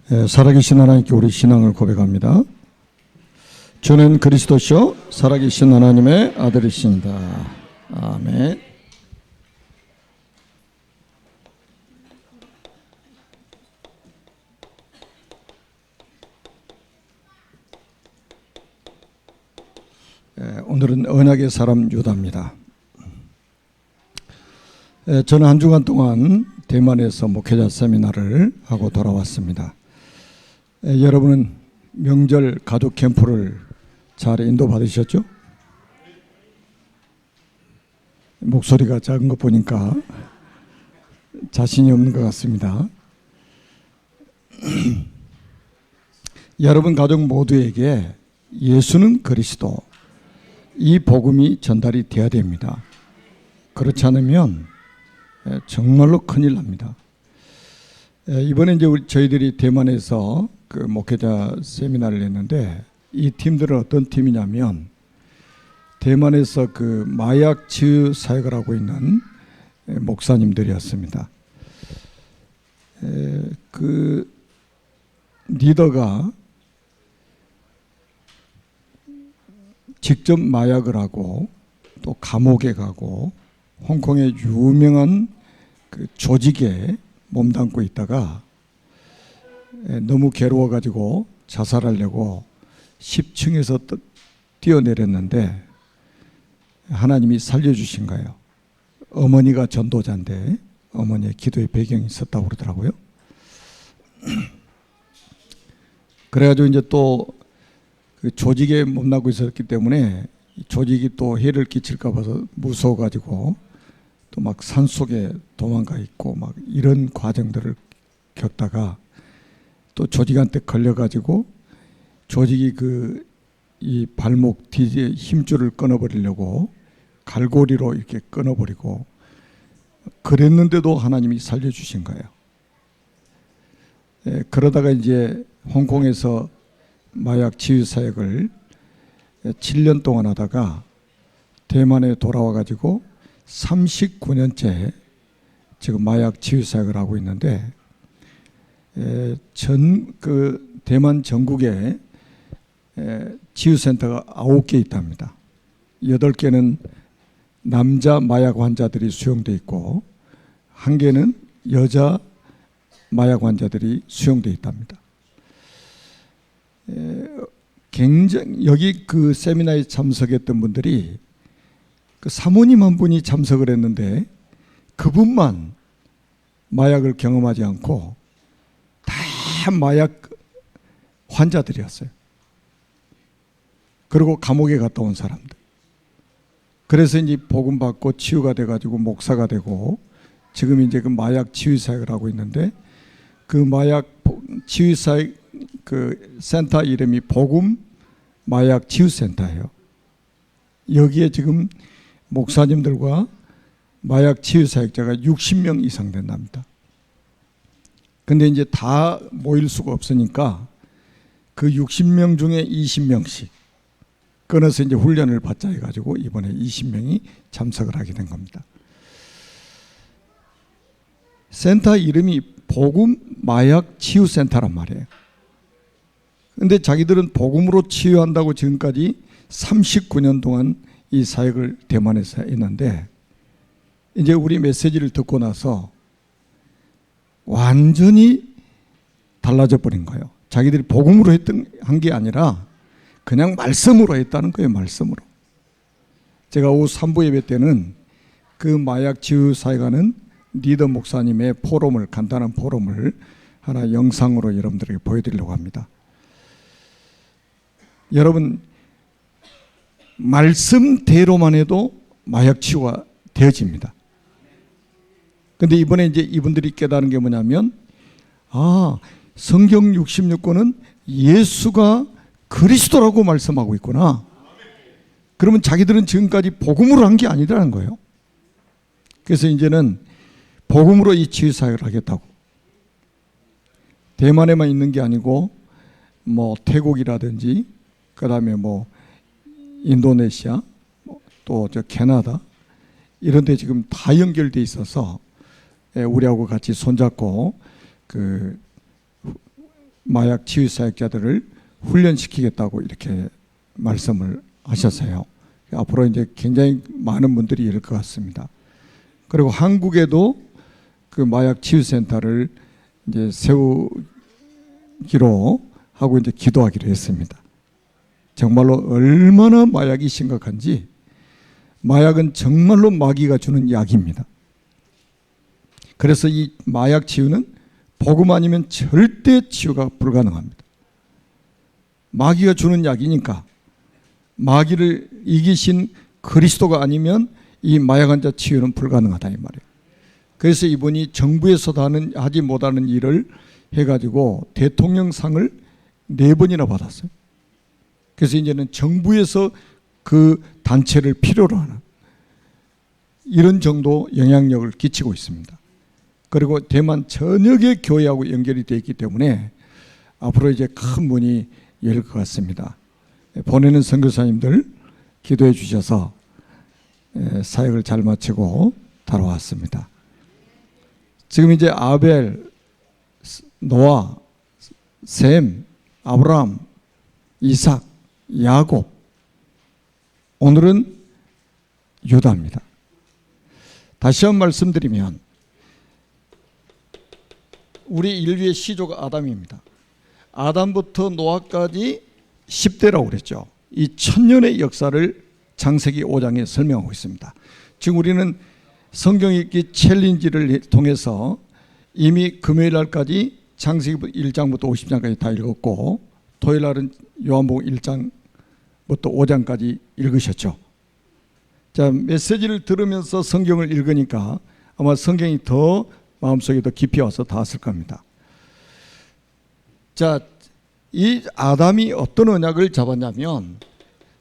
살아계신 하나님께 우리 신앙을 고백합니다. 주는 그리스도시요 살아계신 하나님의 아들이십니다. 아멘. 오늘은 언약의 사람 유다입니다. 저는 한 주간 동안 대만에서 목회자 세미나를 하고 돌아왔습니다. 여러분은 명절 가족 캠프를 잘 인도받으셨죠? 목소리가 작은 거 보니까 자신이 없는 것 같습니다. 여러분 가족 모두에게 예수는 그리스도, 이 복음이 전달이 돼야 됩니다. 그렇지 않으면 정말로 큰일 납니다. 이번에 이제 저희들이 대만에서 그 목회자 세미나를 했는데, 이 팀들은 어떤 팀이냐면 대만에서 그 마약 치유 사역을 하고 있는 목사님들이었습니다. 그 리더가 직접 마약을 하고 또 감옥에 가고 홍콩의 유명한 그 조직에 몸담고 있다가 너무 괴로워가지고 자살하려고 10층에서 뛰어내렸는데 하나님이 살려주신 거예요. 어머니가 전도자인데 어머니의 기도의 배경이 있었다고 그러더라고요. 그래가지고 이제 또 그 조직에 몸담고 있었기 때문에 조직이 또 해를 끼칠까 봐서 무서워가지고 또 막 산속에 도망가 있고 막 이런 과정들을 겪다가 또 조직한테 걸려가지고 조직이 그 이 발목 뒤에 힘줄을 끊어버리려고 갈고리로 이렇게 끊어버리고 그랬는데도 하나님이 살려주신 거예요. 그러다가 이제 홍콩에서 마약 치유 사역을 7년 동안 하다가 대만에 돌아와가지고 39년째 지금 마약 치유 사역을 하고 있는데, 그 대만 전국에 치유센터가 9개 있답니다. 8개는 남자 마약 환자들이 수용되어 있고 1개는 여자 마약 환자들이 수용되어 있답니다. 굉장히 여기 그 세미나에 참석했던 분들이 그 사모님 한 분이 참석을 했는데 그분만 마약을 경험하지 않고 다 마약 환자들이었어요. 그리고 감옥에 갔다 온 사람들. 그래서 이제 복음 받고 치유가 돼가지고 목사가 되고 지금 이제 그 마약 치유 사역을 하고 있는데, 그 마약 치유 사역 그 센터 이름이 복음 마약 치유 센터예요. 여기에 지금 목사님들과 마약 치유 사역자가 60명 이상 된답니다. 근데 이제 다 모일 수가 없으니까 그 60명 중에 20명씩 끊어서 이제 훈련을 받자 해가지고 이번에 20명이 참석을 하게 된 겁니다. 센터 이름이 복음 마약 치유 센터란 말이에요. 근데 자기들은 복음으로 치유한다고 지금까지 39년 동안 이 사역을 대만에서 했는데, 이제 우리 메시지를 듣고 나서 완전히 달라져 버린 거예요. 자기들이 복음으로 한 게 아니라 그냥 말씀으로 했다는 거예요. 말씀으로. 제가 오후 3부 예배 때는 그 마약 치유 사역하는 리더 목사님의 포럼을, 간단한 포럼을 하나 영상으로 여러분들에게 보여드리려고 합니다. 여러분, 말씀대로만 해도 마약 치유가 되어집니다. 근데 이번에 이제 이분들이 깨달은 게 뭐냐면, 성경 66권은 예수가 그리스도라고 말씀하고 있구나. 그러면 자기들은 지금까지 복음으로 한 게 아니라는 거예요. 그래서 이제는 복음으로 이 치유 사역을 하겠다고. 대만에만 있는 게 아니고 뭐 태국이라든지 그다음에 뭐 인도네시아 또 저 캐나다 이런 데 지금 다 연결돼 있어서 우리하고 같이 손잡고 그 마약 치유 사역자들을 훈련시키겠다고 이렇게 말씀을 하셨어요. 앞으로 이제 굉장히 많은 분들이 이럴 것 같습니다. 그리고 한국에도 그 마약 치유센터를 이제 세우기로 하고 이제 기도하기로 했습니다. 정말로 얼마나 마약이 심각한지, 마약은 정말로 마귀가 주는 약입니다. 그래서 이 마약 치유는 복음 아니면 절대 치유가 불가능합니다. 마귀가 주는 약이니까 마귀를 이기신 그리스도가 아니면 이 마약 환자 치유는 불가능하다 이 말이에요. 그래서 이분이 정부에서도 하지 못하는 일을 해가지고 대통령상을 4번이나 받았어요. 그래서 이제는 정부에서 그 단체를 필요로 하는 이런 정도 영향력을 끼치고 있습니다. 그리고 대만 전역의 교회하고 연결이 되어 있기 때문에 앞으로 이제 큰 문이 열릴 것 같습니다. 보내는 선교사님들 기도해 주셔서 사역을 잘 마치고 돌아왔습니다. 지금 이제 아벨, 노아, 셈, 아브라함, 이삭, 야곱, 오늘은 유다입니다. 다시 한번 말씀드리면 우리 인류의 시조가 아담입니다. 아담부터 노아까지 10대라고 그랬죠. 이 1000년의 역사를 창세기 5장에 설명하고 있습니다. 지금 우리는 성경 읽기 챌린지를 통해서 이미 금요일 날까지 창세기 1장부터 50장까지 다 읽었고, 토요일 날은 요한복음 1장부터 5장까지 읽으셨죠. 자, 메시지를 들으면서 성경을 읽으니까 아마 성경이 더 마음속에 더 깊이 와서 닿았을 겁니다. 자, 이 아담이 어떤 언약을 잡았냐면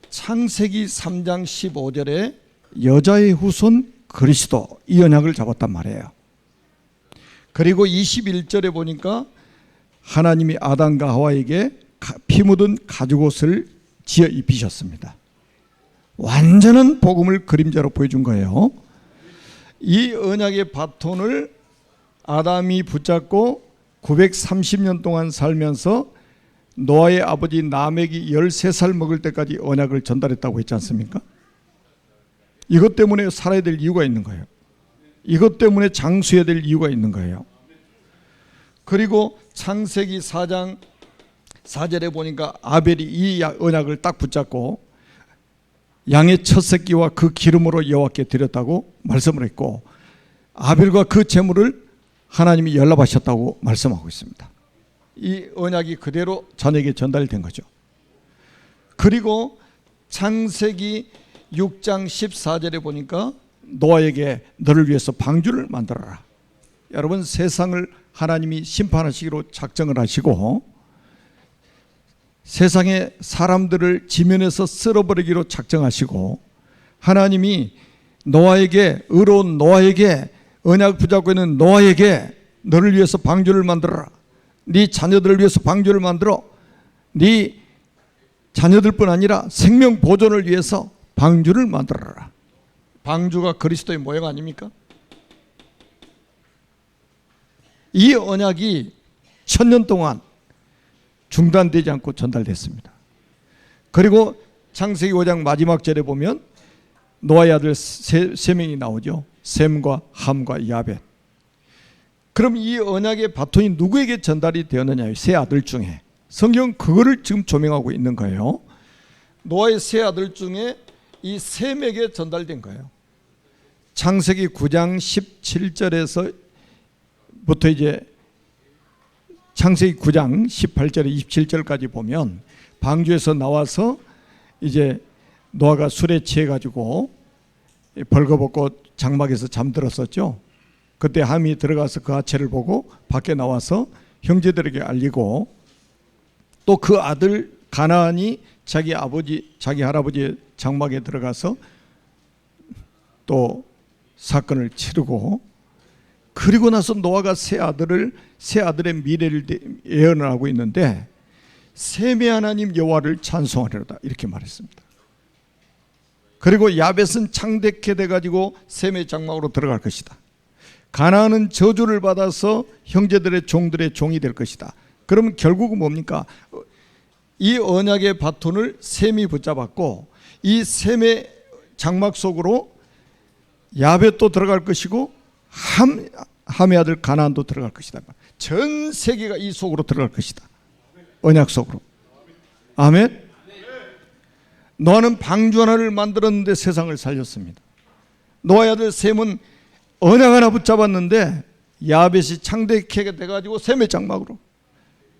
창세기 3장 15절에 여자의 후손 그리스도, 이 언약을 잡았단 말이에요. 그리고 21절에 보니까 하나님이 아담과 하와에게 피 묻은 가죽옷을 지어 입히셨습니다. 완전한 복음을 그림자로 보여준 거예요. 이 언약의 바톤을 아담이 붙잡고 930년 동안 살면서 노아의 아버지 라멕이 13살 먹을 때까지 언약을 전달했다고 했지 않습니까? 이것 때문에 살아야 될 이유가 있는 거예요. 이것 때문에 장수해야 될 이유가 있는 거예요. 그리고 창세기 4장 4절에 보니까 아벨이 이 언약을 딱 붙잡고 양의 첫 새끼와 그 기름으로 여호와께 드렸다고 말씀을 했고, 아벨과 그 제물을 하나님이 연락하셨다고 말씀하고 있습니다. 이 언약이 그대로 자녀에게 전달된 거죠. 그리고 창세기 6장 14절에 보니까 노아에게 너를 위해서 방주를 만들어라. 여러분, 세상을 하나님이 심판하시기로 작정을 하시고 세상의 사람들을 지면에서 쓸어버리기로 작정하시고, 하나님이 노아에게, 의로운 노아에게, 언약 붙잡고 있는 노아에게 너를 위해서 방주를 만들어라. 네 자녀들을 위해서 방주를 만들어. 네 자녀들뿐 아니라 생명 보존을 위해서 방주를 만들어라. 방주가 그리스도의 모형 아닙니까? 이 언약이 1000년 동안 중단되지 않고 전달됐습니다. 그리고 창세기 5장 마지막 절에 보면 노아의 아들 세 명이 나오죠. 셈과 함과 야벳. 그럼 이 언약의 바톤이 누구에게 전달이 되었느냐? 세 아들 중에. 성경은 그거를 지금 조명하고 있는 거예요. 노아의 세 아들 중에 이 셈에게 전달된 거예요. 창세기 9장 17절에서부터 이제 창세기 9장 18절에 27절까지 보면 방주에서 나와서 이제 노아가 술에 취해 가지고 벌거벗고 장막에서 잠들었었죠. 그때 함이 들어가서 그 하체를 보고 밖에 나와서 형제들에게 알리고, 또 그 아들 가나안이 자기 할아버지의 장막에 들어가서 또 사건을 치르고, 그리고 나서 노아가 세 아들의 미래를 예언을 하고 있는데, 셈의 하나님 여호와를 찬송하리로다 이렇게 말했습니다. 그리고 야벳은 창대케 돼가지고 셈의 장막으로 들어갈 것이다. 가나안은 저주를 받아서 형제들의 종들의 종이 될 것이다. 그러면 결국은 뭡니까? 이 언약의 바톤을 셈이 붙잡았고 이 셈의 장막 속으로 야벳도 들어갈 것이고 함의 아들 가나안도 들어갈 것이다. 전 세계가 이 속으로 들어갈 것이다. 언약 속으로. 아멘. 노아는 방주 하나를 만들었는데 세상을 살렸습니다. 노아의 아들 셈은 언약 하나 붙잡았는데 야벳이 창대케 돼가지고 셈의 장막으로,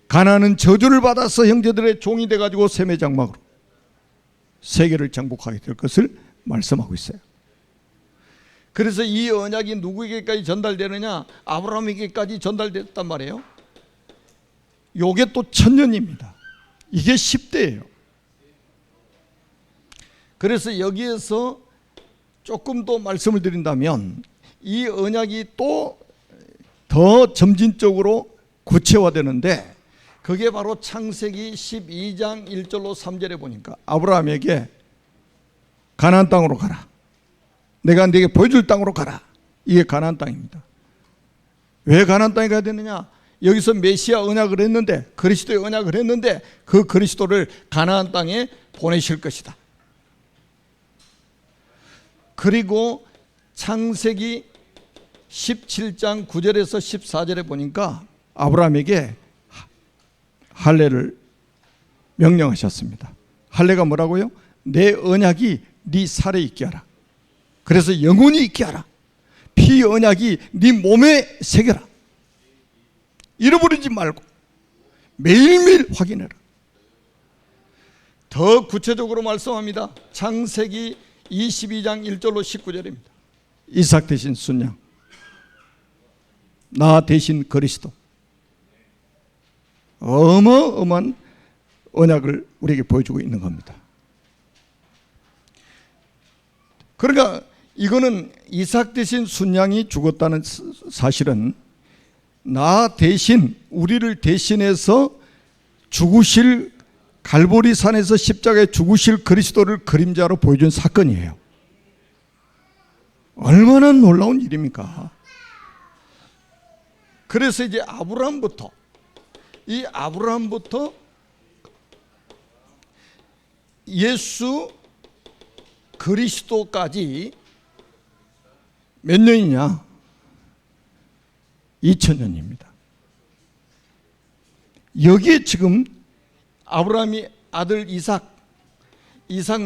가나안은 저주를 받아서 형제들의 종이 돼가지고 셈의 장막으로 세계를 정복하게 될 것을 말씀하고 있어요. 그래서 이 언약이 누구에게까지 전달되느냐? 아브라함에게까지 전달됐단 말이에요. 요게 또 1000년입니다. 이게 10대예요. 그래서 여기에서 조금 더 말씀을 드린다면 이 언약이 또 더 점진적으로 구체화되는데 그게 바로 창세기 12장 1절로 3절에 보니까 아브라함에게 가나안 땅으로 가라. 내가 네게 보여줄 땅으로 가라. 이게 가나안 땅입니다. 왜 가나안 땅에 가야 되느냐? 여기서 메시아 언약을 했는데, 그리스도의 언약을 했는데 그 그리스도를 가나안 땅에 보내실 것이다. 그리고 창세기 17장 9절에서 14절에 보니까 아브라함에게 할례를 명령하셨습니다. 할례가 뭐라고요? 내 언약이 네 살에 있게 하라. 그래서 영원히 있게 하라. 피 언약이 네 몸에 새겨라. 잃어버리지 말고 매일매일 확인해라. 더 구체적으로 말씀합니다. 창세기 22장 1절로 19절입니다. 이삭 대신 순양, 나 대신 그리스도. 어마어마한 언약을 우리에게 보여주고 있는 겁니다. 그러니까 이거는 이삭 대신 순양이 죽었다는 사실은 나 대신, 우리를 대신해서 죽으실, 갈보리 산에서 십자가에 죽으실 그리스도를 그림자로 보여준 사건이에요. 얼마나 놀라운 일입니까? 그래서 이제 아브라함부터 예수 그리스도까지 몇 년이냐? 2000년입니다. 여기에 지금 아브라함이 아들 이삭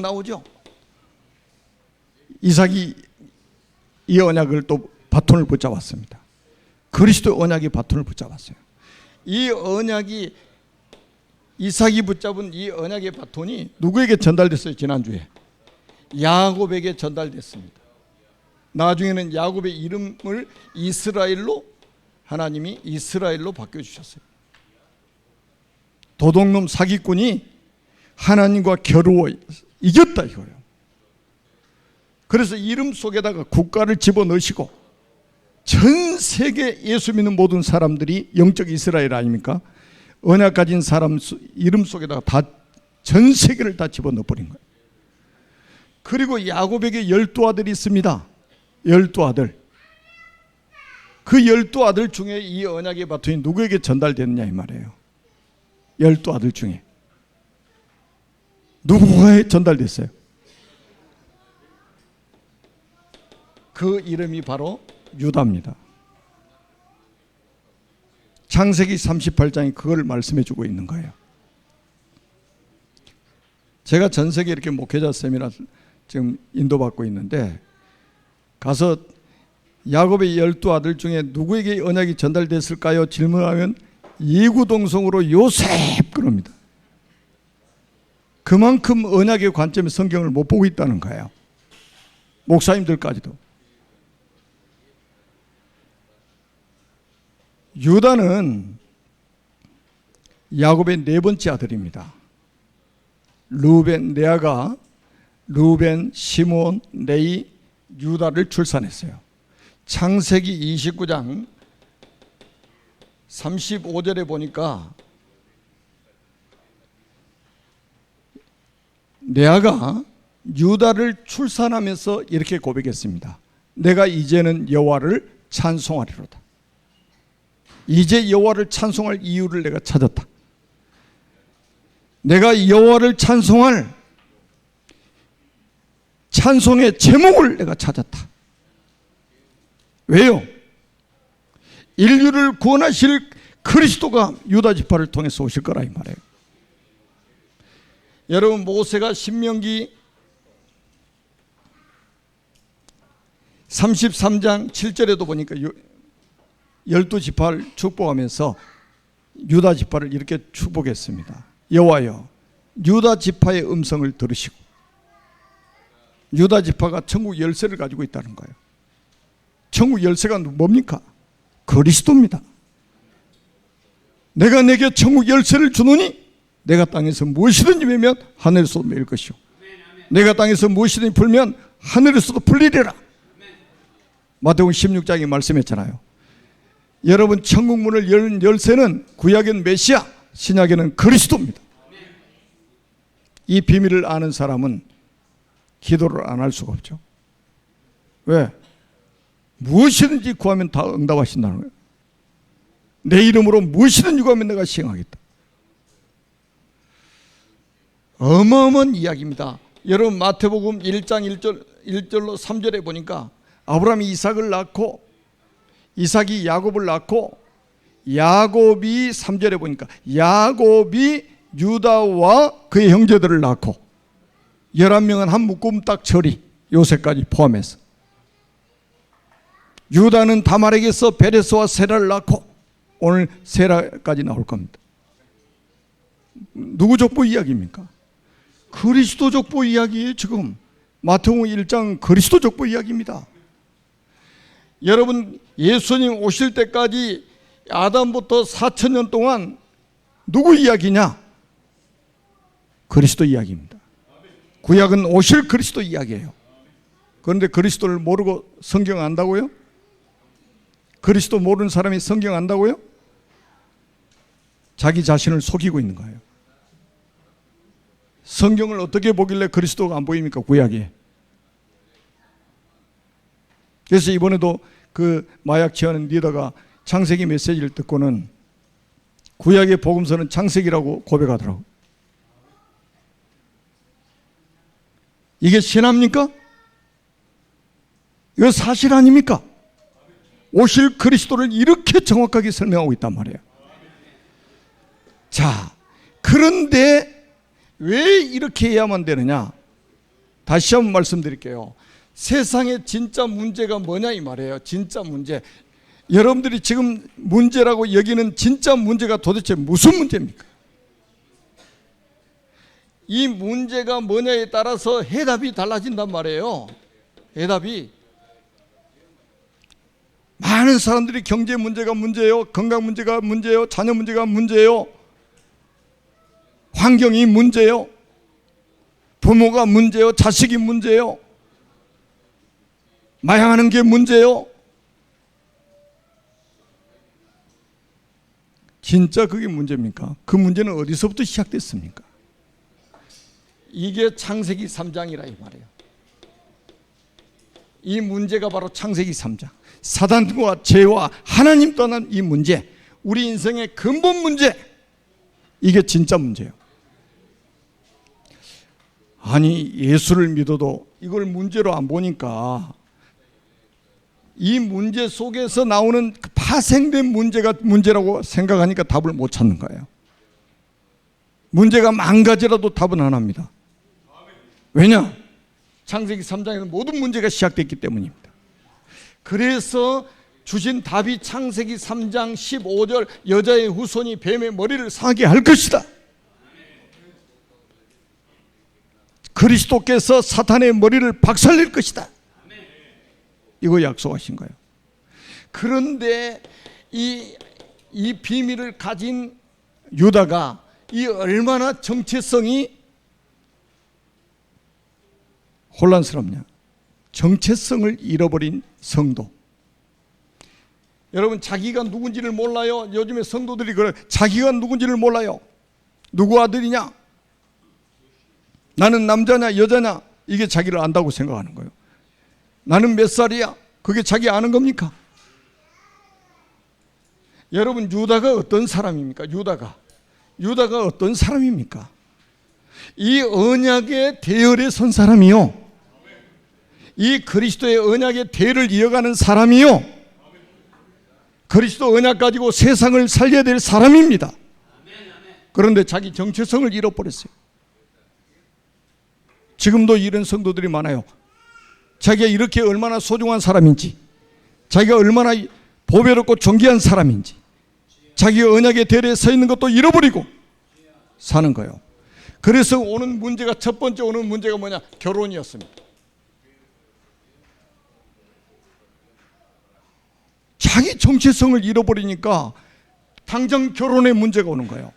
나오죠? 이삭이 이 언약을 또 바톤을 붙잡았습니다. 그리스도 언약이 바톤을 붙잡았어요. 이 언약이, 이삭이 붙잡은 이 언약의 바톤이 누구에게 전달됐어요? 지난주에 야곱에게 전달됐습니다. 나중에는 야곱의 이름을 이스라엘로, 하나님이 이스라엘로 바꿔주셨어요. 도둑놈 사기꾼이 하나님과 겨루어 이겼다 이거예요. 그래서 이름 속에다가 국가를 집어넣으시고 전 세계 예수 믿는 모든 사람들이 영적 이스라엘 아닙니까? 언약 가진 사람 이름 속에다가 다 전 세계를 다 집어넣어버린 거예요. 그리고 야곱에게 12아들이 있습니다. 12아들. 그 12아들 중에 이 언약의 바톤이 누구에게 전달됐느냐 이 말이에요. 12아들 중에 누구에 전달됐어요? 그 이름이 바로 유다입니다. 창세기 38장이 그걸 말씀해 주고 있는 거예요. 제가 전 세계 이렇게 목회자 세미나 지금 인도받고 있는데 가서 야곱의 12아들 중에 누구에게 언약이 전달됐을까요? 질문하면 이구동성으로 요셉 그럽니다. 그만큼 언약의 관점에 성경을 못 보고 있다는 거예요. 목사님들까지도. 유다는 야곱의 네 번째 아들입니다. 르우벤, 레아가 르우벤, 시므온, 레위, 유다를 출산했어요. 창세기 29장 35절에 보니까 레아가 유다를 출산하면서 이렇게 고백했습니다. 내가 이제는 여호와를 찬송하리로다. 이제 여호와를 찬송할 이유를 내가 찾았다. 내가 여호와를 찬송할 찬송의 제목을 내가 찾았다. 왜요? 인류를 구원하실 그리스도가 유다 지파를 통해서 오실 거라 이 말이에요. 여러분, 모세가 신명기 33장 7절에도 보니까 12지파를 축복하면서 유다 지파를 이렇게 축복했습니다. 여호와여, 유다 지파의 음성을 들으시고. 유다 지파가 천국 열쇠를 가지고 있다는 거예요. 천국 열쇠가 뭡니까? 그리스도입니다. 내가 내게 천국 열쇠를 주노니 내가 땅에서 무엇이든지 매면 하늘에서도 매일 것이요, 내가 땅에서 무엇이든지 풀면 하늘에서도 풀리리라. 마태복음 16장에 말씀했잖아요. 여러분, 천국 문을 여는 열쇠는 구약에는 메시아, 신약에는 그리스도입니다. 이 비밀을 아는 사람은 기도를 안 할 수가 없죠. 왜? 무엇이든지 구하면 다 응답하신다는 거예요. 내 이름으로 무엇이든지 구하면 내가 시행하겠다. 어마어마한 이야기입니다. 여러분, 마태복음 1장 1절로 3절에 보니까 아브라함이 이삭을 낳고 이삭이 야곱을 낳고 야곱이 3절에 보니까 야곱이 유다와 그의 형제들을 낳고 11명은 한 묶음 딱 처리, 요셉까지 포함해서. 유다는 다말에게서 베레스와 세라를 낳고 오늘 세라까지 나올 겁니다. 누구 족보 이야기입니까? 그리스도 족보 이야기예요. 지금 마태복음 1장 그리스도 족보 이야기입니다. 여러분, 예수님 오실 때까지 아담부터 4,000년 동안 누구 이야기냐? 그리스도 이야기입니다. 구약은 오실 그리스도 이야기예요. 그런데 그리스도를 모르고 성경 안다고요? 그리스도 모르는 사람이 성경 안다고요? 자기 자신을 속이고 있는 거예요. 성경을 어떻게 보길래 그리스도가 안 보입니까? 구약에. 그래서 이번에도 그 마약 취하는 리더가 창세기 메시지를 듣고는 구약의 복음서는 창세기라고 고백하더라고요. 이게 신합니까? 이거 사실 아닙니까? 오실 그리스도를 이렇게 정확하게 설명하고 있단 말이에요. 자, 그런데 왜 이렇게 해야만 되느냐? 다시 한번 말씀드릴게요. 세상의 진짜 문제가 뭐냐 이 말이에요. 진짜 문제. 여러분들이 지금 문제라고 여기는 진짜 문제가 도대체 무슨 문제입니까? 이 문제가 뭐냐에 따라서 해답이 달라진단 말이에요. 해답이. 많은 사람들이 경제 문제가 문제예요. 건강 문제가 문제예요. 자녀 문제가 문제예요. 환경이 문제예요. 부모가 문제예요. 자식이 문제예요. 마약하는 게 문제예요. 진짜 그게 문제입니까? 그 문제는 어디서부터 시작됐습니까? 이게 창세기 3장이라 이 말이에요. 이 문제가 바로 창세기 3장. 사단과 죄와 하나님 떠난 이 문제, 우리 인생의 근본 문제, 이게 진짜 문제예요. 아니, 예수를 믿어도 이걸 문제로 안 보니까 이 문제 속에서 나오는 파생된 문제가 문제라고 생각하니까 답을 못 찾는 거예요. 문제가 만 가지라도 답은 하나입니다. 왜냐? 창세기 3장에서 모든 문제가 시작됐기 때문입니다. 그래서 주신 답이 창세기 3장 15절, 여자의 후손이 뱀의 머리를 상하게 할 것이다. 그리스도께서 사탄의 머리를 박살낼 것이다. 이거 약속하신 거예요. 그런데 이 비밀을 가진 유다가 이 얼마나 정체성이 혼란스럽냐. 정체성을 잃어버린 성도. 여러분, 자기가 누군지를 몰라요. 요즘에 성도들이 그래. 자기가 누군지를 몰라요. 누구 아들이냐? 나는 남자냐 여자냐? 이게 자기를 안다고 생각하는 거예요. 나는 몇 살이야? 그게 자기 아는 겁니까? 여러분, 유다가 어떤 사람입니까? 유다가 어떤 사람입니까? 이 언약의 대열에 선 사람이요, 이 그리스도의 언약의 대를 이어가는 사람이요, 그리스도 언약 가지고 세상을 살려야 될 사람입니다. 그런데 자기 정체성을 잃어버렸어요. 지금도 이런 성도들이 많아요. 자기가 이렇게 얼마나 소중한 사람인지, 자기가 얼마나 보배롭고 존귀한 사람인지, 자기 언약의 대열에 서 있는 것도 잃어버리고 사는 거예요. 그래서 오는 문제가, 첫 번째 오는 문제가 뭐냐? 결혼이었습니다. 자기 정체성을 잃어버리니까 당장 결혼에 문제가 오는 거예요.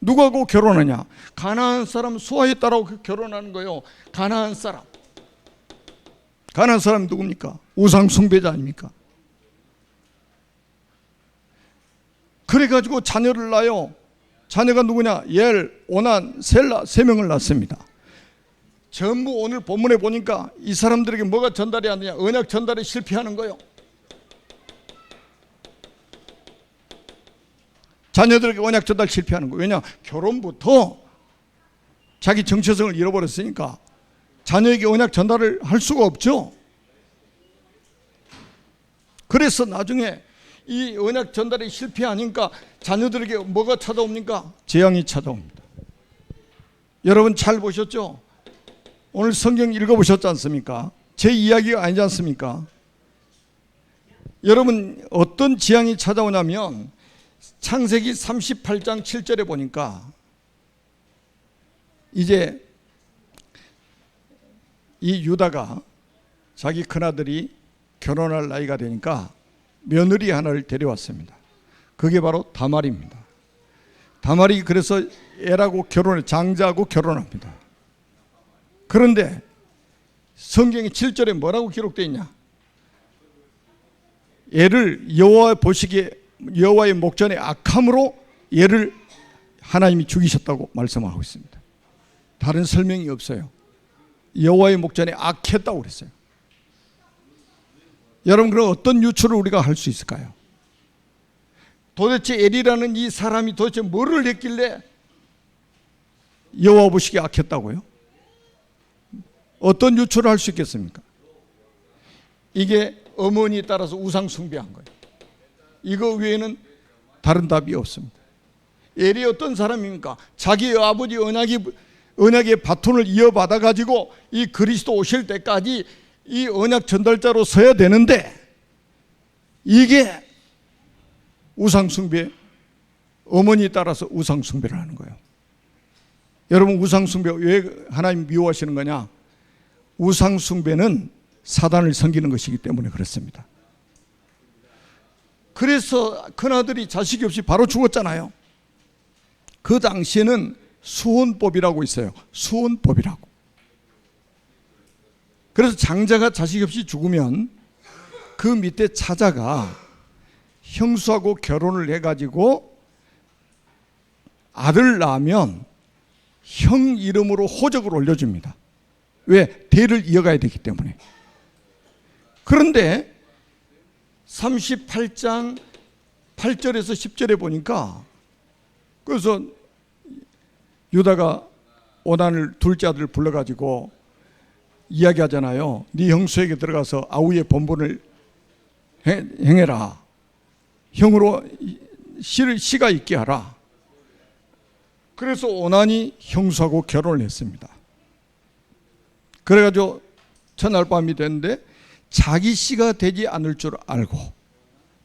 누구하고 결혼하냐? 가나안 사람 수아에 따라 결혼하는 거예요. 가나안 사람 누굽니까? 우상 숭배자 아닙니까? 그래가지고 자녀를 낳아요. 자녀가 누구냐? 엘, 오난, 셀라 3명을 낳습니다. 전부 오늘 본문에 보니까 이 사람들에게 뭐가 전달이 안 되냐? 언약 전달에 실패하는 거예요. 자녀들에게 언약 전달 실패하는 거예요. 왜냐? 결혼부터 자기 정체성을 잃어버렸으니까 자녀에게 언약 전달을 할 수가 없죠. 그래서 나중에 이 언약 전달이 실패하니까 자녀들에게 뭐가 찾아옵니까? 재앙이 찾아옵니다. 여러분 잘 보셨죠? 오늘 성경 읽어보셨지 않습니까? 제 이야기가 아니지 않습니까? 여러분, 어떤 재앙이 찾아오냐면 창세기 38장 7절에 보니까 이제 이 유다가 자기 큰아들이 결혼할 나이가 되니까 며느리 하나를 데려왔습니다. 그게 바로 다말입니다. 다말이 그래서 애라고 장자하고 결혼합니다. 그런데 성경의 7절에 뭐라고 기록되어 있냐? 애를 여호와의 목전에 악함으로 얘를 하나님이 죽이셨다고 말씀하고 있습니다. 다른 설명이 없어요. 여호와의 목전에 악했다고 그랬어요. 여러분, 그럼 어떤 유추를 우리가 할 수 있을까요? 도대체 엘이라는 이 사람이 도대체 뭐를 했길래 여호와 보시기에 악했다고요? 어떤 유추를 할 수 있겠습니까? 이게 어머니에 따라서 우상 숭배한 거예요. 이거 외에는 다른 답이 없습니다. 엘이 어떤 사람입니까? 자기 아버지 언약의 바톤을 이어받아 가지고 이 그리스도 오실 때까지 이 언약 전달자로 서야 되는데, 이게 우상숭배, 어머니에 따라서 우상숭배를 하는 거예요. 여러분, 우상숭배 왜 하나님 미워하시는 거냐? 우상숭배는 사단을 섬기는 것이기 때문에 그렇습니다. 그래서 큰아들이 자식이 없이 바로 죽었잖아요. 그 당시에는 수혼법이라고 있어요. 수혼법이라고. 그래서 장자가 자식 없이 죽으면 그 밑에 차자가 형수하고 결혼을 해가지고 아들 낳으면 형 이름으로 호적을 올려줍니다. 왜? 대를 이어가야 되기 때문에. 그런데 38장 8절에서 10절에 보니까, 그래서 유다가 오난을 둘째 아들을 불러가지고 이야기하잖아요. 네 형수에게 들어가서 아우의 본분을 행해라. 형으로 씨가 있게 하라. 그래서 오난이 형수하고 결혼을 했습니다. 그래가지고 첫날 밤이 됐는데 자기 씨가 되지 않을 줄 알고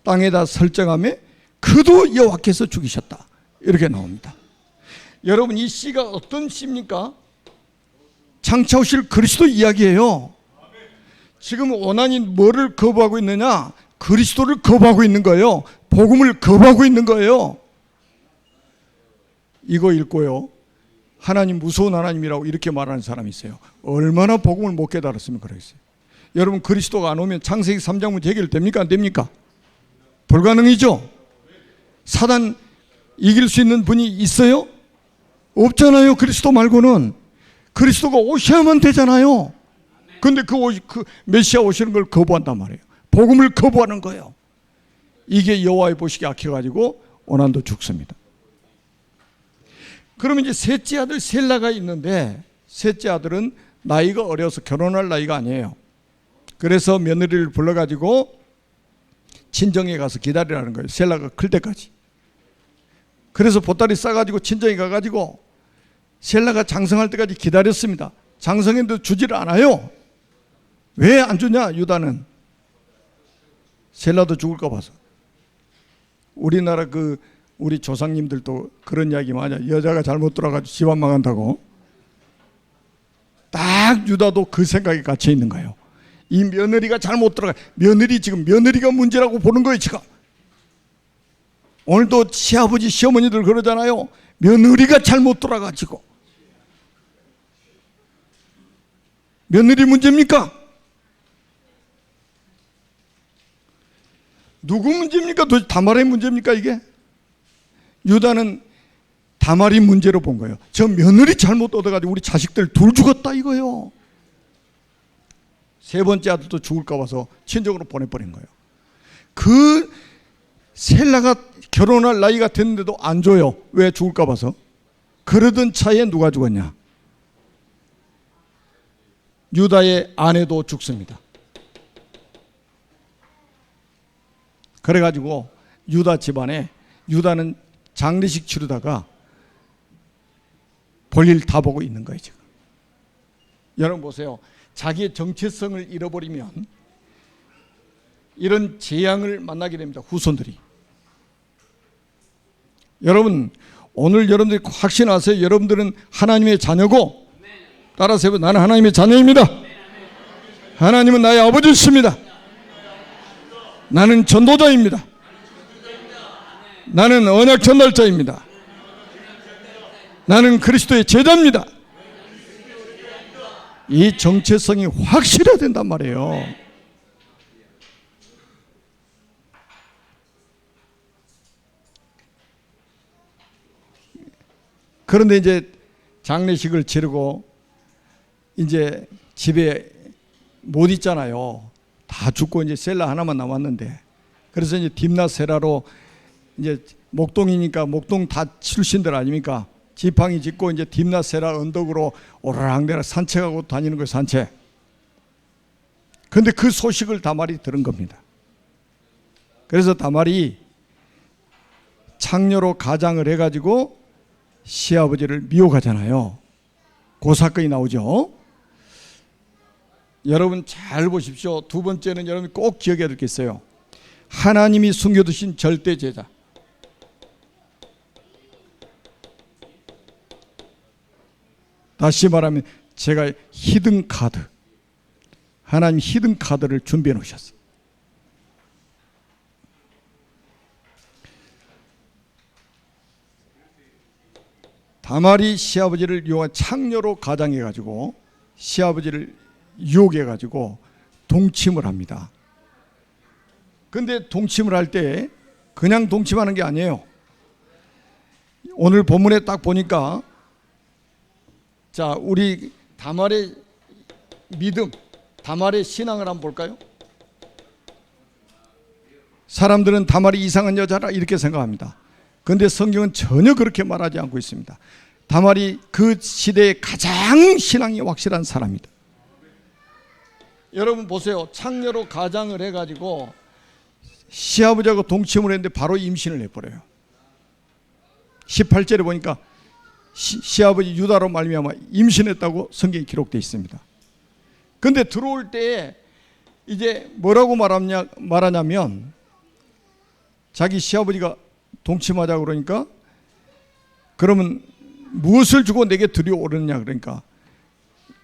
땅에다 설정하며 그도 여호와께서 죽이셨다. 이렇게 나옵니다. 여러분, 이 씨가 어떤 씨입니까? 장차 오실 그리스도 이야기예요. 지금 오난이 뭐를 거부하고 있느냐? 그리스도를 거부하고 있는 거예요. 복음을 거부하고 있는 거예요. 이거 읽고요, 하나님 무서운 하나님이라고 이렇게 말하는 사람이 있어요. 얼마나 복음을 못 깨달았으면 그러겠어요. 여러분, 그리스도가 안 오면 창세기 3장 문제 해결됩니까? 안 됩니까? 불가능이죠. 사단 이길 수 있는 분이 있어요? 없잖아요. 그리스도 말고는. 그리스도가 오셔야만 되잖아요. 그런데 그 메시아 오시는 걸 거부한단 말이에요. 복음을 거부하는 거예요. 이게 여호와의 보시기에 악해가지고 오난도 죽습니다. 그러면 이제 셋째 아들 셀라가 있는데, 셋째 아들은 나이가 어려서 결혼할 나이가 아니에요. 그래서 며느리를 불러가지고 친정에 가서 기다리라는 거예요. 셀라가 클 때까지. 그래서 보따리 싸가지고 친정에 가가지고 셀라가 장성할 때까지 기다렸습니다. 장성했는데 주지를 않아요. 왜 안 주냐? 유다는 셀라도 죽을까 봐서. 우리나라 우리 조상님들도 그런 이야기 많이 해요. 여자가 잘못 들어가지고 집안 망한다고. 딱 유다도 그 생각에 갇혀 있는 거예요. 이 며느리가 잘못 들어가, 며느리가 문제라고 보는 거예요 지금. 오늘도 시아버지 시어머니들 그러잖아요. 며느리가 잘못 돌아가지고. 며느리 문제입니까? 누구 문제입니까? 도대체 다말의 문제입니까 이게? 유다는 다말이 문제로 본 거예요. 저 며느리 잘못 얻어가지고 우리 자식들 둘 죽었다 이거예요. 세 번째 아들도 죽을까 봐서 친정으로 보내버린 거예요. 그 셀라가 결혼할 나이가 됐는데도 안 줘요. 왜? 죽을까 봐서. 그러던 차에 누가 죽었냐? 유다의 아내도 죽습니다. 그래가지고 유다 집안에, 유다는 장례식 치르다가 볼일 다 보고 있는 거예요 지금. 여러분 보세요. 자기의 정체성을 잃어버리면 이런 재앙을 만나게 됩니다. 후손들이. 여러분 오늘 여러분들이 확신하세요. 여러분들은 하나님의 자녀고, 따라서 나는 하나님의 자녀입니다. 하나님은 나의 아버지십니다. 나는 전도자입니다. 나는 언약 전달자입니다. 나는 그리스도의 제자입니다. 이 정체성이 확실해야 된단 말이에요. 그런데 이제 장례식을 치르고 이제 집에 못 있잖아요. 다 죽고 이제 셀라 하나만 남았는데, 그래서 이제 딥나세라로, 이제 목동이니까 목동 다 출신들 아닙니까? 지팡이 짚고 이제 딥나세라 언덕으로 오르락내락 산책하고 다니는 거예요, 산책. 근데 그 소식을 다말이 들은 겁니다. 그래서 다말이 창녀로 가장을 해가지고 시아버지를 미혹하잖아요. 그 사건이 나오죠. 여러분 잘 보십시오. 두 번째는 여러분이 꼭 기억해야 될 게 있어요. 하나님이 숨겨두신 절대 제자. 다시 말하면 제가 히든 카드, 하나님 히든 카드를 준비해 놓으셨어요. 다말이 시아버지를 유혹한, 창녀로 가장해 가지고 시아버지를 유혹해 가지고 동침을 합니다. 근데 동침을 할 때 그냥 동침하는 게 아니에요. 오늘 본문에 딱 보니까, 자, 우리 다말의 믿음, 다말의 신앙을 한번 볼까요? 사람들은 다말이 이상한 여자라 이렇게 생각합니다. 그런데 성경은 전혀 그렇게 말하지 않고 있습니다. 다말이 그 시대에 가장 신앙이 확실한 사람이다. 여러분 보세요. 창녀로 가장을 해가지고 시아버지하고 동침을 했는데 바로 임신을 해버려요. 18절에 보니까 시아버지 유다로 말미암아 임신했다고 성경에 기록되어 있습니다. 그런데 들어올 때 이제 뭐라고 말하냐면, 자기 시아버지가 동침하자고 그러니까, 그러면 무엇을 주고 내게 들여오느냐, 그러니까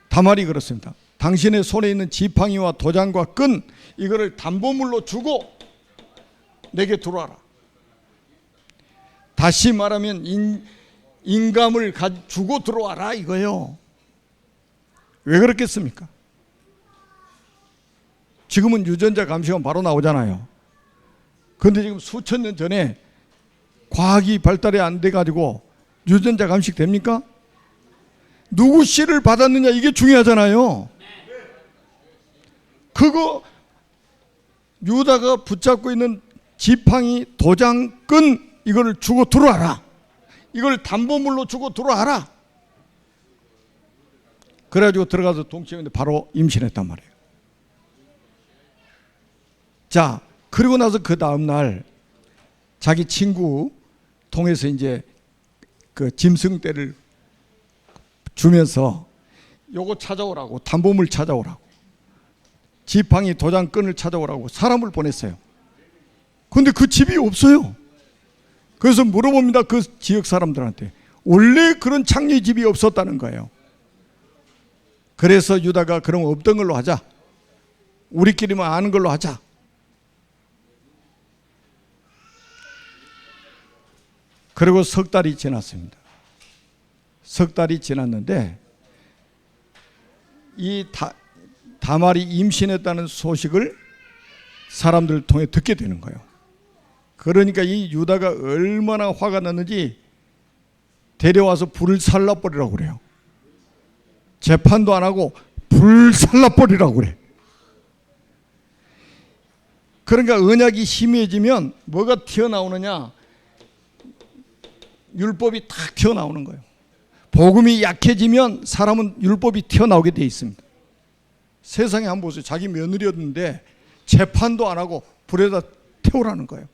다말이 그렇습니다. 당신의 손에 있는 지팡이와 도장과 끈, 이거를 담보물로 주고 내게 들어와라. 다시 말하면 인감을 주고 들어와라 이거예요. 왜 그렇겠습니까? 지금은 유전자 감식은 바로 나오잖아요. 그런데 지금 수천 년 전에 과학이 발달이 안 돼가지고 유전자 감식 됩니까? 누구 씨를 받았느냐, 이게 중요하잖아요. 그거 유다가 붙잡고 있는 지팡이, 도장, 끈 이걸 주고 들어와라. 이걸 담보물로 주고 들어와라. 그래가지고 들어가서 동치는데 바로 임신했단 말이에요. 자, 그리고 나서 그 다음날 자기 친구 통해서 이제 그 짐승떼를 주면서 요거 찾아오라고, 담보물 찾아오라고, 지팡이, 도장, 끈을 찾아오라고 사람을 보냈어요. 근데 그 집이 없어요. 그래서 물어봅니다. 그 지역 사람들한테. 원래 그런 창녀의 집이 없었다는 거예요. 그래서 유다가 그럼 없던 걸로 하자. 우리끼리만 아는 걸로 하자. 그리고 석 달이 지났습니다. 석 달이 지났는데 이 다말이 임신했다는 소식을 사람들을 통해 듣게 되는 거예요. 그러니까 이 유다가 얼마나 화가 났는지 데려와서 불을 살라버리라고 그래요. 재판도 안 하고 불 살라버리라고 그래. 그러니까 언약이 심해지면 뭐가 튀어나오느냐? 율법이 탁 튀어나오는 거예요. 복음이 약해지면 사람은 율법이 튀어나오게 돼 있습니다. 세상에 한번 보세요. 자기 며느리였는데 재판도 안 하고 불에다 태우라는 거예요.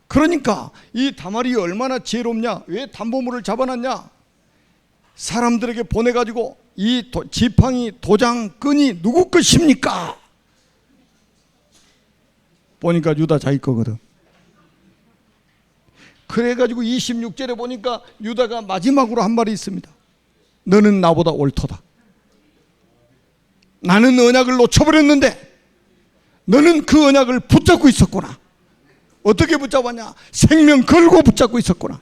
그러니까 이 다말이 얼마나 지혜롭냐? 왜 담보물을 잡아놨냐? 사람들에게 보내가지고 이 지팡이, 도장, 끈이 누구 것입니까? 보니까 유다 자기 거거든. 그래가지고 26절에 보니까 유다가 마지막으로 한 말이 있습니다. 너는 나보다 옳도다. 나는 언약을 놓쳐버렸는데 너는 그 언약을 붙잡고 있었구나. 어떻게 붙잡았냐? 생명 걸고 붙잡고 있었구나.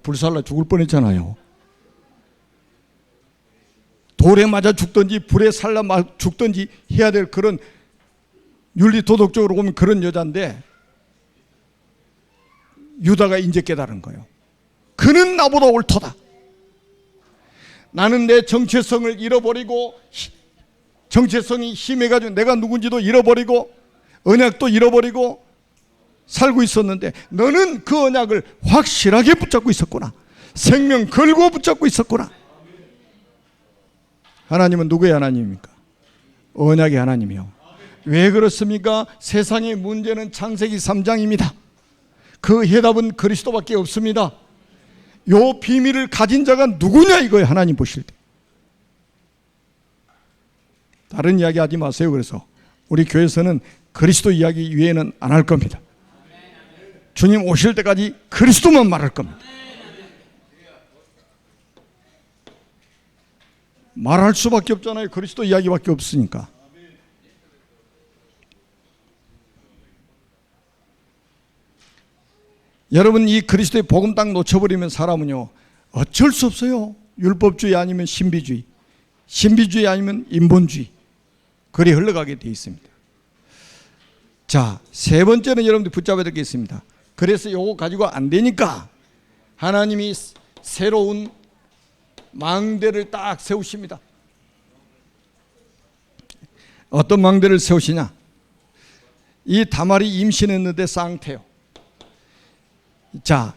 불살라 죽을 뻔했잖아요. 돌에 맞아 죽든지 불에 살라 죽든지 해야 될 그런 윤리 도덕적으로 보면 그런 여자인데 유다가 이제 깨달은 거예요. 그는 나보다 옳도다. 나는 내 정체성을 잃어버리고 정체성이 심해가지고 내가 누군지도 잃어버리고 언약도 잃어버리고 살고 있었는데 너는 그 언약을 확실하게 붙잡고 있었구나. 생명 걸고 붙잡고 있었구나. 하나님은 누구의 하나님입니까? 언약의 하나님이요. 왜 그렇습니까? 세상의 문제는 창세기 3장입니다. 그 해답은 그리스도밖에 없습니다. 요 비밀을 가진 자가 누구냐 이거예요. 하나님 보실 때. 다른 이야기 하지 마세요. 그래서 우리 교회에서는 그리스도 이야기 위에는 안 할 겁니다. 주님 오실 때까지 그리스도만 말할 겁니다. 말할 수밖에 없잖아요. 그리스도 이야기밖에 없으니까. 여러분 이 그리스도의 복음 딱 놓쳐버리면 사람은요 어쩔 수 없어요. 율법주의 아니면 신비주의, 신비주의 아니면 인본주의, 그리 흘러가게 되어 있습니다. 자, 세 번째는 여러분들 붙잡아야 될 게 있습니다. 그래서 요거 가지고 안 되니까 하나님이 새로운 망대를 딱 세우십니다. 어떤 망대를 세우시냐? 이 다말이 임신했는데 쌍태요. 자,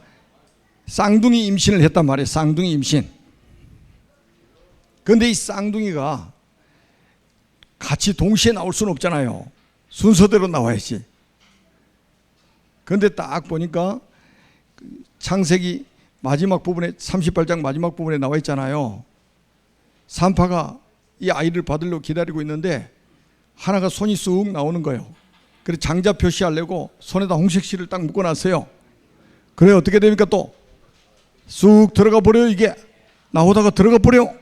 쌍둥이 임신을 했단 말이에요. 쌍둥이 임신. 그런데 이 쌍둥이가 같이 동시에 나올 수는 없잖아요. 순서대로 나와야지. 그런데 딱 보니까 창세기 마지막 부분에 38장 마지막 부분에 나와 있잖아요. 산파가 이 아이를 받으려고 기다리고 있는데 하나가 손이 쑥 나오는 거예요. 그래서 장자 표시하려고 손에다 홍색실을 딱 묶어놨어요. 그래 어떻게 됩니까? 또 쑥 들어가 버려요. 이게 나오다가 들어가 버려.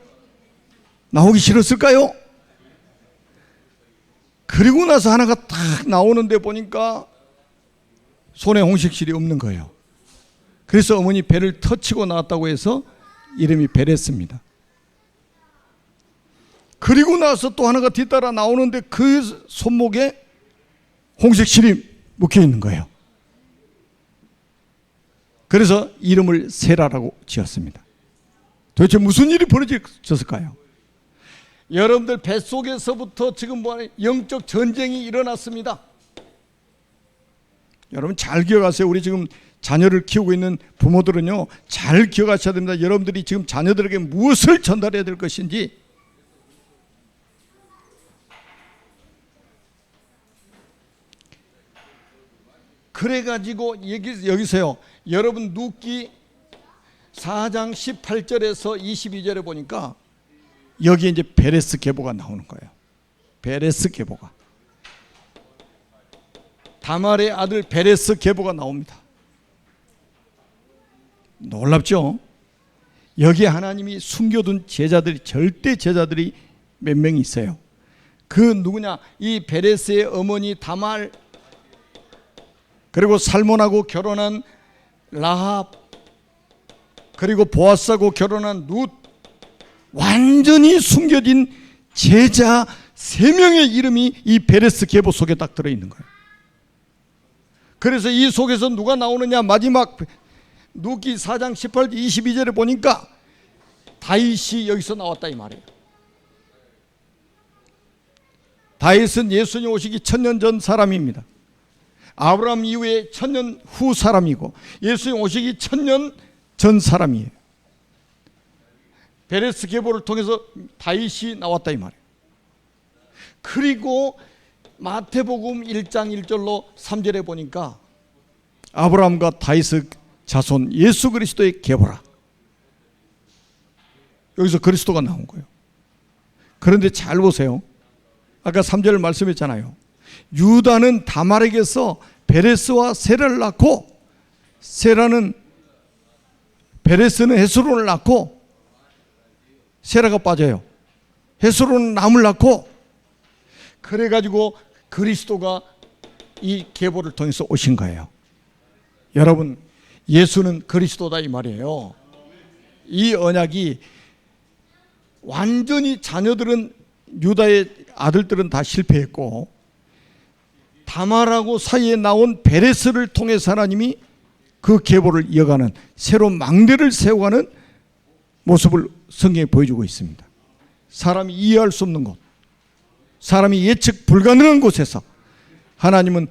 나오기 싫었을까요? 그리고 나서 하나가 딱 나오는데 보니까 손에 홍색실이 없는 거예요. 그래서 어머니 배를 터치고 나왔다고 해서 이름이 베레스입니다. 그리고 나서 또 하나가 뒤따라 나오는데 그 손목에 홍색실이 묶여 있는 거예요. 그래서 이름을 세라라고 지었습니다. 도대체 무슨 일이 벌어졌을까요? 여러분들 뱃속에서부터 지금 영적 전쟁이 일어났습니다. 여러분 잘 기억하세요. 우리 지금 자녀를 키우고 있는 부모들은요, 잘 기억하셔야 됩니다. 여러분들이 지금 자녀들에게 무엇을 전달해야 될 것인지. 그래가지고 여기서요, 여러분 룻기 4장 18절에서 22절에 보니까 여기에 이제 베레스 계보가 나오는 거예요. 베레스 계보가, 다말의 아들 베레스 계보가 나옵니다. 놀랍죠? 여기에 하나님이 숨겨둔 제자들이, 절대 제자들이 몇 명이 있어요. 그 누구냐? 이 베레스의 어머니 다말, 그리고 살몬하고 결혼한 라합, 그리고 보아스하고 결혼한 룻, 완전히 숨겨진 제자 3명의 이름이 이 베레스 계보 속에 딱 들어있는 거예요. 그래서 이 속에서 누가 나오느냐? 마지막 룻기 4장 18, 22절에 보니까 다윗이 여기서 나왔다 이 말이에요. 다윗은 예수님 오시기 1000년 전 사람입니다. 아브라함 이후에 1000년 후 사람이고 예수님 오시기 1000년 전 사람이에요. 베레스 계보를 통해서 다윗이 나왔다 이 말이에요. 그리고 마태복음 1장 1절로 3절에 보니까 아브라함과 다윗의 자손 예수 그리스도의 계보라. 여기서 그리스도가 나온 거예요. 그런데 잘 보세요. 아까 3절을 말씀했잖아요. 유다는 다말에게서 베레스와 세라를 낳고, 세라는 베레스는 헤스론을 낳고, 세라가 빠져요. 헤스론은 남을 낳고, 그래가지고 그리스도가 이 계보를 통해서 오신 거예요. 여러분, 예수는 그리스도다 이 말이에요. 이 언약이 완전히, 자녀들은, 유다의 아들들은 다 실패했고 다말하고 사이에 나온 베레스를 통해서 하나님이 그 계보를 이어가는, 새로운 망대를 세워가는 모습을 성경에 보여주고 있습니다. 사람이 이해할 수 없는 곳, 사람이 예측 불가능한 곳에서 하나님은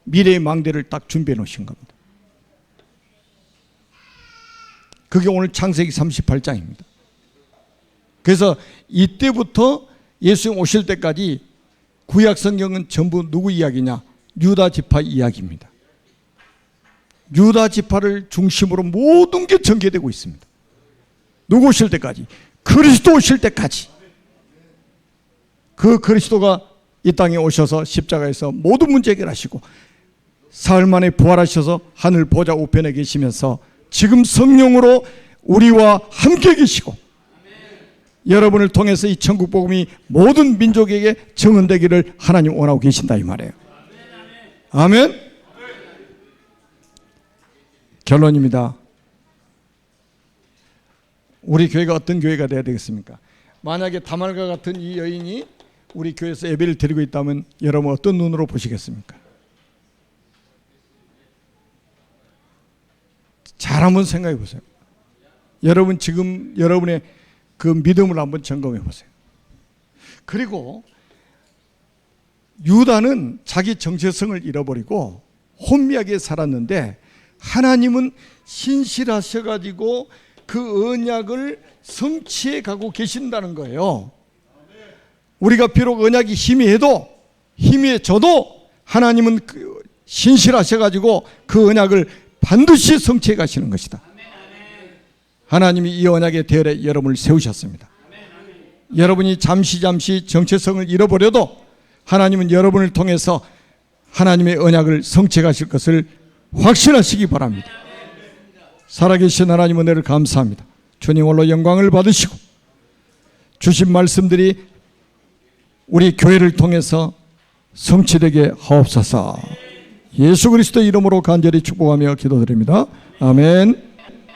미래의 망대를 딱 준비해 놓으신 겁니다. 그게 오늘 창세기 38장입니다. 그래서 이때부터 예수님 오실 때까지 구약 성경은 전부 누구 이야기냐? 유다 지파 이야기입니다. 유다 지파를 중심으로 모든 게 전개되고 있습니다. 누구 오실 때까지? 그리스도 오실 때까지. 그 그리스도가 이 땅에 오셔서 십자가에서 모든 문제 해결하시고 사흘 만에 부활하셔서 하늘 보좌 우편에 계시면서 지금 성령으로 우리와 함께 계시고 여러분을 통해서 이 천국 복음이 모든 민족에게 증언되기를 하나님 원하고 계신다 이 말이에요. 아멘. 결론입니다. 우리 교회가 어떤 교회가 되어야 되겠습니까? 만약에 다말과 같은 이 여인이 우리 교회에서 예배를 드리고 있다면 여러분 어떤 눈으로 보시겠습니까? 잘 한번 생각해 보세요. 여러분 지금 여러분의 그 믿음을 한번 점검해 보세요. 그리고 유다는 자기 정체성을 잃어버리고 혼미하게 살았는데 하나님은 신실하셔가지고 그 언약을 성취해 가고 계신다는 거예요. 우리가 비록 언약이 희미해져도 하나님은 신실하셔가지고 그 언약을 반드시 성취해 가시는 것이다. 하나님이 이 언약의 대열에 여러분을 세우셨습니다. 여러분이 잠시 정체성을 잃어버려도 하나님은 여러분을 통해서 하나님의 언약을 성취해 가실 것을 확신하시기 바랍니다. 살아계신 하나님 은혜를 감사합니다. 주님 홀로 영광을 받으시고 주신 말씀들이 우리 교회를 통해서 성취되게 하옵소서. 예수 그리스도 이름으로 간절히 축복하며 기도드립니다. 아멘.